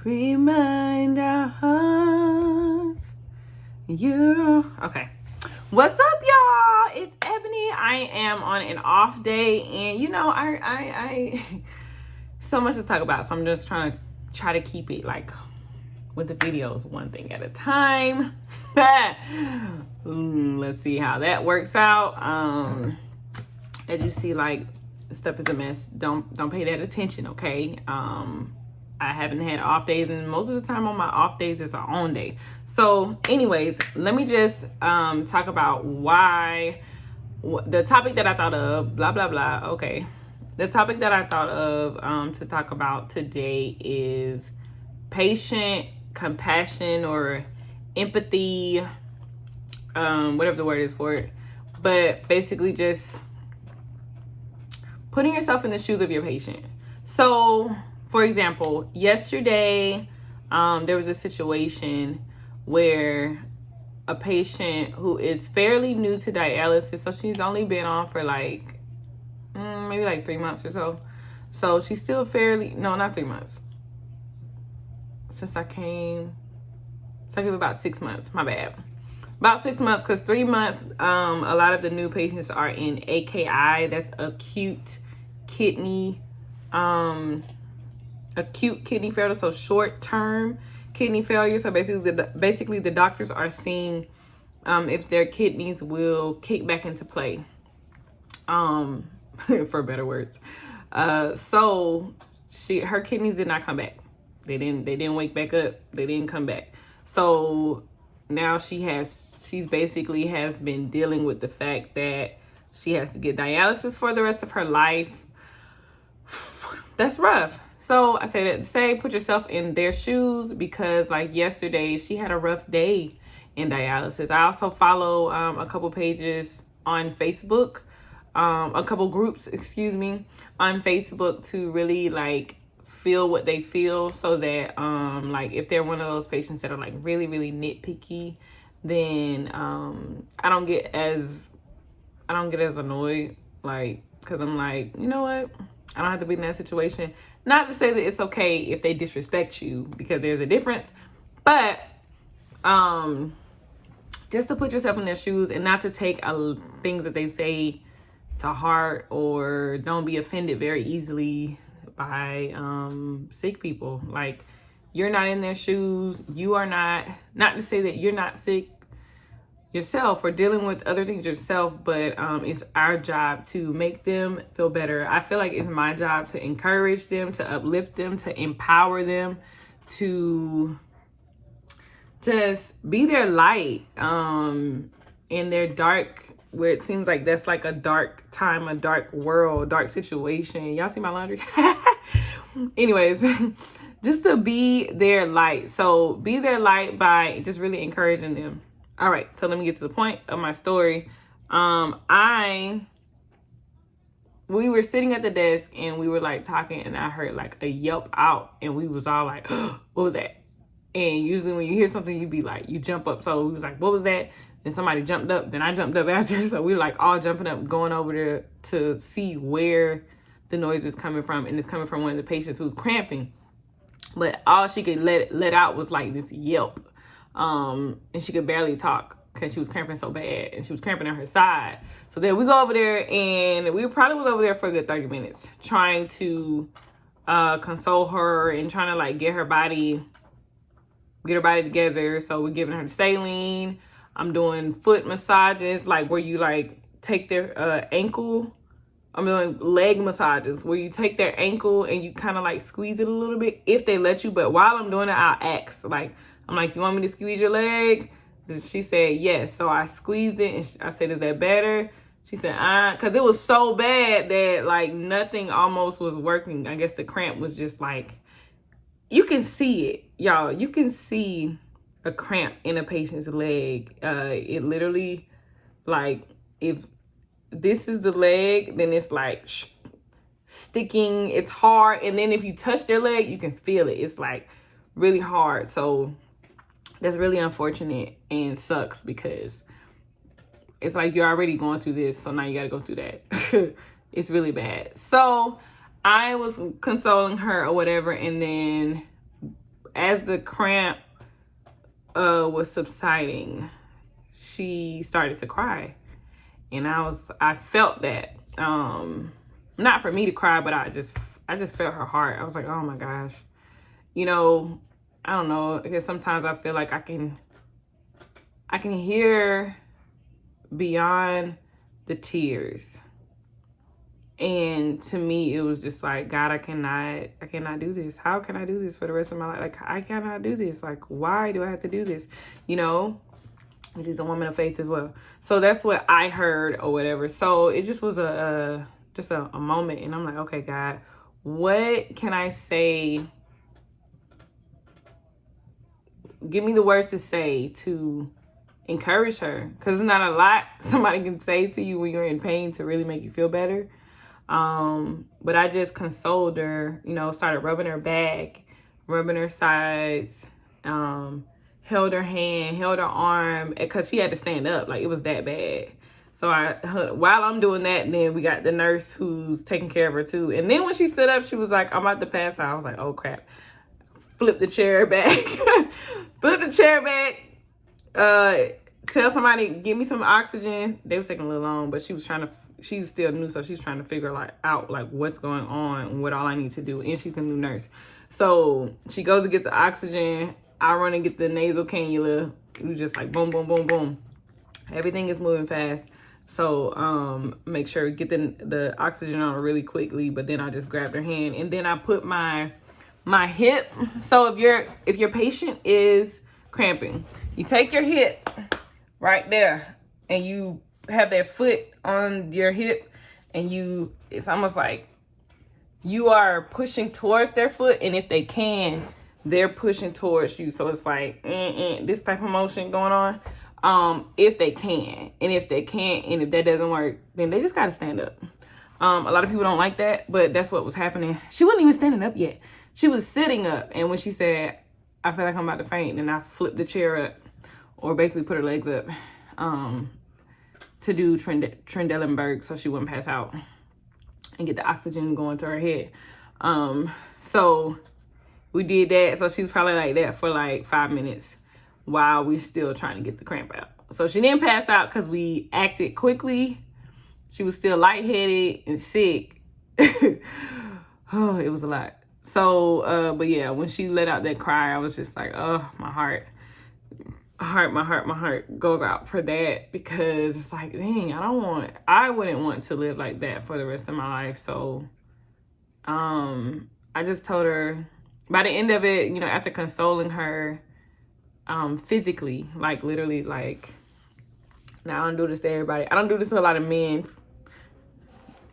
Remind our hearts okay. What's up, y'all? It's Ebony. I am on an off day, and I so much to talk about, so I'm just trying to keep it like with the videos one thing at a time. Let's see how that works out. As you see, like, stuff is a mess. Don't pay that attention, okay? I haven't had off days, and most of the time on my off days it's an on day. So anyways, let me just talk about the topic that I thought of, blah blah blah. Okay, the topic that I thought of to talk about today is patient compassion or empathy, whatever the word is for it, but basically just putting yourself in the shoes of your patient. So, for example, yesterday, there was a situation where a patient who is fairly new to dialysis, so she's only been on for like, maybe like 3 months or so. So she's still not 3 months. Since I came, so I give about 6 months, my bad. About 6 months, because 3 months, a lot of the new patients are in AKI, that's acute kidney failure, so short-term kidney failure. So basically the doctors are seeing if their kidneys will kick back into play, for better words. So her kidneys did not come back. They didn't wake back up. They didn't come back. So now she's basically has been dealing with the fact that she has to get dialysis for the rest of her life. That's rough. So I say that to say, put yourself in their shoes, because like yesterday, she had a rough day in dialysis. I also follow a couple pages on Facebook, a couple groups, on Facebook to really like feel what they feel, so that like if they're one of those patients that are like really, really nitpicky, then I don't get as annoyed, like, because I'm like, you know what? I don't have to be in that situation. Not to say that it's okay if they disrespect you, because there's a difference, but just to put yourself in their shoes and not to take things that they say to heart, or don't be offended very easily by sick people. Like, you're not in their shoes. You are not to say that you're not sick yourself or dealing with other things yourself, but it's our job to make them feel better. I feel like it's my job to encourage them, to uplift them, to empower them, to just be their light in their dark, where it seems like that's like a dark time, a dark world, dark situation. Y'all see my laundry? Anyways, just to be their light. So be their light by just really encouraging them. All right, so let me get to the point of my story. We were sitting at the desk and we were like talking, and I heard like a yelp out, and we was all like, oh, what was that? And usually when you hear something, you be like, you jump up. So we was like, what was that? Then somebody jumped up, then I jumped up after. So we were like all jumping up, going over there to see where the noise is coming from. And it's coming from one of the patients who's cramping. But all she could let out was like this yelp. And she could barely talk because she was cramping so bad, and she was cramping on her side. So then we go over there, and we probably was over there for a good 30 minutes trying to console her and trying to like get her body together. So we're giving her saline. I'm doing foot massages, like where you like take their ankle. I'm doing leg massages where you take their ankle and you kind of like squeeze it a little bit if they let you. But while I'm doing it, I'll ask, like, I'm like, you want me to squeeze your leg? She said yes. So I squeezed it, and I said, is that better? She said, because it was so bad that like nothing almost was working. I guess the cramp was just like, you can see it, y'all. You can see a cramp in a patient's leg. It literally, like, if this is the leg, then it's like sticking. It's hard. And then if you touch their leg, you can feel it. It's like really hard. So that's really unfortunate and sucks, because it's like you're already going through this, so now you got to go through that. It's really bad. So I was consoling her or whatever, and then as the cramp was subsiding, she started to cry. And I felt that. Not for me to cry, but I just felt her heart. I was like, oh my gosh. You know, I don't know, because sometimes I feel like I can hear beyond the tears. And to me, it was just like, God, I cannot do this. How can I do this for the rest of my life? Like, I cannot do this. Like, why do I have to do this? You know, and she's a woman of faith as well. So that's what I heard or whatever. So it just was a moment. And I'm like, okay, God, what can I say? Give me the words to say to encourage her. Because there's not a lot somebody can say to you when you're in pain to really make you feel better. But I just consoled her, you know, started rubbing her back, rubbing her sides, held her hand, held her arm, because she had to stand up. Like, it was that bad. So while I'm doing that, then we got the nurse who's taking care of her too. And then when she stood up, she was like, I'm about to pass out. I was like, oh crap. Flip the chair back. Flip the chair back. Tell somebody, give me some oxygen. They was taking a little long, but she's still new, so she's trying to figure out what's going on and what all I need to do. And she's a new nurse. So she goes and gets the oxygen. I run and get the nasal cannula. We just like boom, boom, boom, boom. Everything is moving fast. So make sure get the oxygen on really quickly. But then I just grabbed her hand and then I put my hip. So if your patient is cramping, you take your hip right there and you have that foot on your hip and it's almost like you are pushing towards their foot, and if they can, they're pushing towards you. So it's like this type of motion going on. If they can, and if they can't, and if that doesn't work, then they just gotta stand up. A lot of people don't like that, but that's what was happening. She wasn't even standing up yet. She was sitting up, and when she said, I feel like I'm about to faint, and I flipped the chair up, or basically put her legs up, to do Trendelenburg so she wouldn't pass out and get the oxygen going to her head. So we did that. So she's probably like that for like 5 minutes while we're still trying to get the cramp out. So she didn't pass out because we acted quickly. She was still lightheaded and sick. Oh, it was a lot. So, but yeah, when she let out that cry, I was just like, oh, my heart goes out for that, because it's like, dang, I wouldn't want to live like that for the rest of my life. So, I just told her by the end of it, you know, after consoling her, physically, like literally, like, now I don't do this to everybody. I don't do this to a lot of men.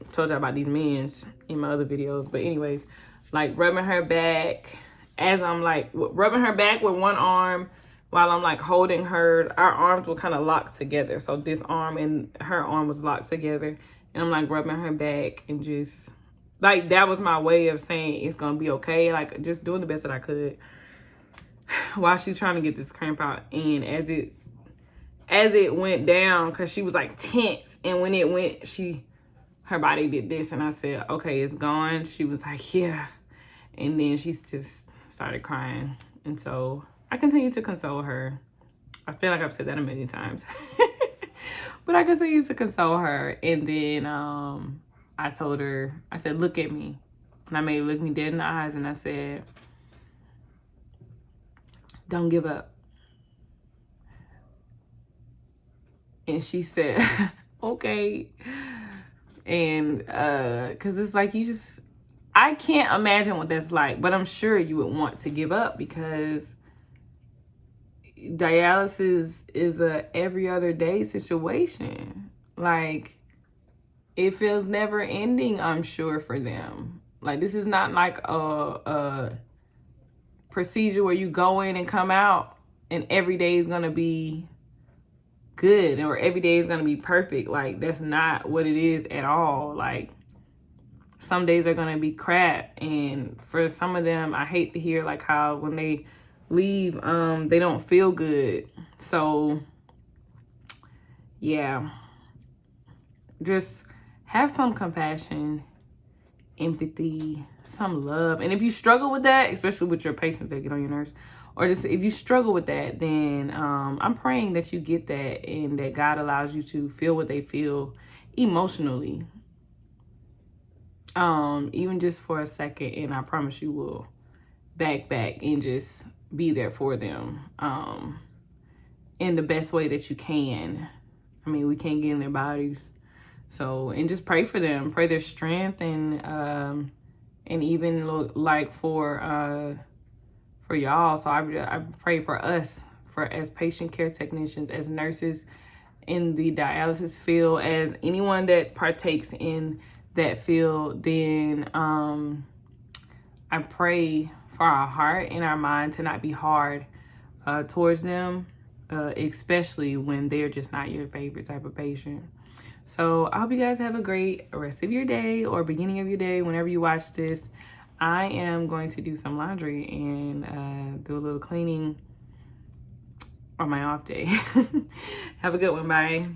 I told you about these men in my other videos, but anyways, like rubbing her back as I'm like rubbing her back with one arm while I'm like holding her. Our arms were kind of locked together. So this arm and her arm was locked together, and I'm like rubbing her back, and just like, that was my way of saying it's gonna be okay. Like, just doing the best that I could while she's trying to get this cramp out. And as it went down, because she was like tense, and when it went, her body did this, and I said, okay, it's gone. She was like, yeah. And then she just started crying. And so I continued to console her. I feel like I've said that a million times. But I continued to console her. And then I told her, I said, look at me. And I made her look me dead in the eyes, and I said, don't give up. And she said, okay. And because it's like, I can't imagine what that's like, but I'm sure you would want to give up, because dialysis is a every other day situation. Like, it feels never ending, I'm sure, for them. Like, this is not like a procedure where you go in and come out and every day is gonna be good, or every day is gonna be perfect. Like, that's not what it is at all. Like, some days are gonna be crap, and for some of them, I hate to hear like how when they leave, they don't feel good. So yeah, just have some compassion empathy, some love. And if you struggle with that, especially with your patients that get on your nerves, or just if you struggle with that, then I'm praying that you get that and that God allows you to feel what they feel emotionally, even just for a second. And I promise you will back and just be there for them in the best way that you can. I mean, we can't get in their bodies. So, and just pray for them, pray their strength, and even look like for y'all. So I pray for us, for as patient care technicians, as nurses in the dialysis field, as anyone that partakes in that field. Then I pray for our heart and our mind to not be hard towards them, especially when they're just not your favorite type of patient. So I hope you guys have a great rest of your day or beginning of your day whenever you watch this. I am going to do some laundry and do a little cleaning on my off day. Have a good one. Bye.